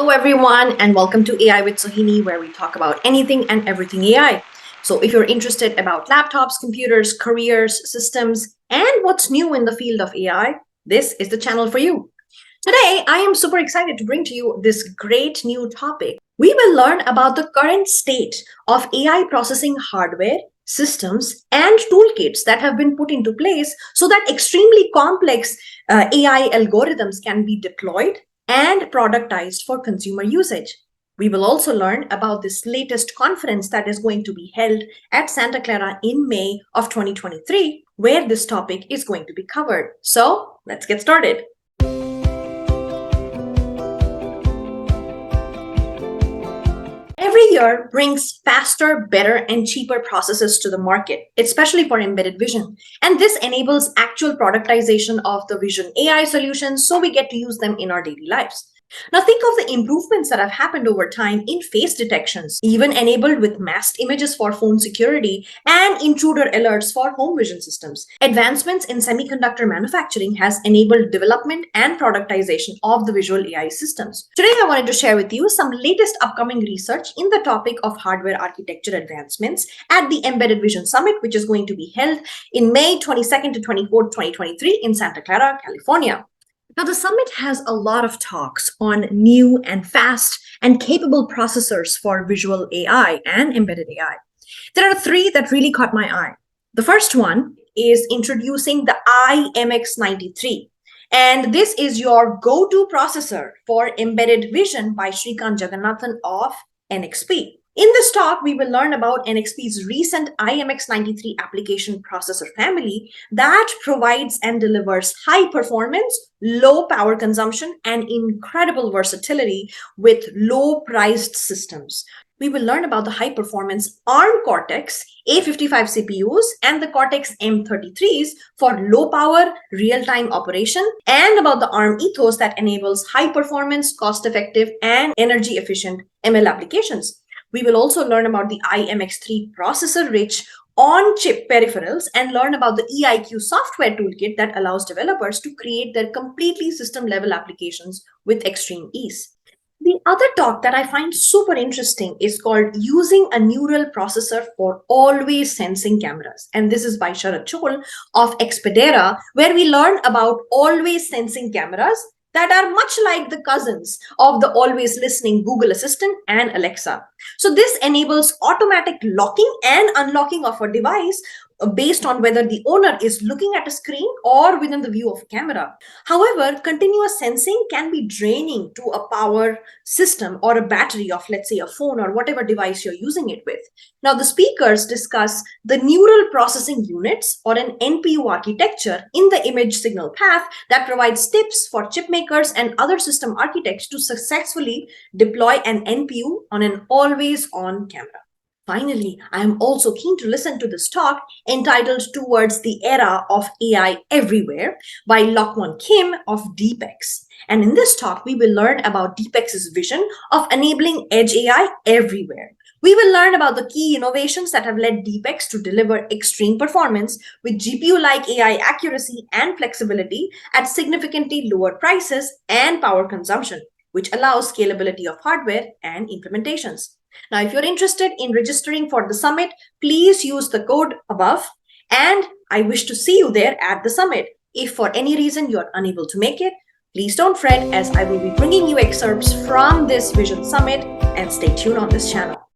Hello, everyone, and welcome to AI with Sohini, where we talk about anything and everything AI. So if you're interested about laptops, computers, careers, systems, and what's new in the field of AI, this is the channel for you. Today, I am super excited to bring to you this great new topic. We will learn about the current state of AI processing hardware, systems, and toolkits that have been put into place so that extremely complex AI algorithms can be deployed and productized for consumer usage. We will also learn about this latest conference that is going to be held at Santa Clara in May of 2023, where this topic is going to be covered. So let's get started. Every year brings faster, better, and cheaper processes to the market, especially for embedded vision. And this enables actual productization of the vision AI solutions so we get to use them in our daily lives. Now think of the improvements that have happened over time in face detections, even enabled with masked images for phone security and intruder alerts for home vision systems. Advancements in semiconductor manufacturing has enabled development and productization of the visual AI systems. Today, I wanted to share with you some latest upcoming research in the topic of hardware architecture advancements at the Embedded Vision Summit, which is going to be held in May 22nd to 24th, 2023 in Santa Clara, California. Now, the summit has a lot of talks on new and fast and capable processors for visual AI and embedded AI. There are three that really caught my eye. The first one is introducing the IMX93. And this is your go-to processor for embedded vision by Shrikant Jagannathan of NXP. In this talk, we will learn about NXP's recent IMX93 application processor family that provides and delivers high performance, low power consumption, and incredible versatility with low-priced systems. We will learn about the high-performance ARM Cortex A55 CPUs and the Cortex M33s for low-power, real-time operation, and about the ARM ethos that enables high-performance, cost-effective, and energy-efficient ML applications. We will also learn about the IMX3 processor-rich on-chip peripherals and learn about the EIQ software toolkit that allows developers to create their completely system-level applications with extreme ease. The other talk that I find super interesting is called Using a Neural Processor for Always Sensing Cameras. And this is by Sharad Chole of Expedera, where we learn about always sensing cameras that are much like the cousins of the always listening Google Assistant and Alexa. So this enables automatic locking and unlocking of a device based on whether the owner is looking at a screen or within the view of a camera. However, continuous sensing can be draining to a power system or a battery of, let's say, a phone or whatever device you're using it with. Now, the speakers discuss the neural processing units or an NPU architecture in the image signal path that provides tips for chipmakers and other system architects to successfully deploy an NPU on an always-on camera. Finally, I am also keen to listen to this talk entitled Towards the Era of AI Everywhere by Lokwon Kim of DEEPX. And in this talk, we will learn about DEEPX's vision of enabling edge AI everywhere. We will learn about the key innovations that have led DEEPX to deliver extreme performance with GPU-like AI accuracy and flexibility at significantly lower prices and power consumption, which allows scalability of hardware and implementations. Now, if you're interested in registering for the summit, please use the code above, and I wish to see you there at the summit. If for any reason you're unable to make it, please don't fret, as I will be bringing you excerpts from this Vision Summit, and stay tuned on this channel.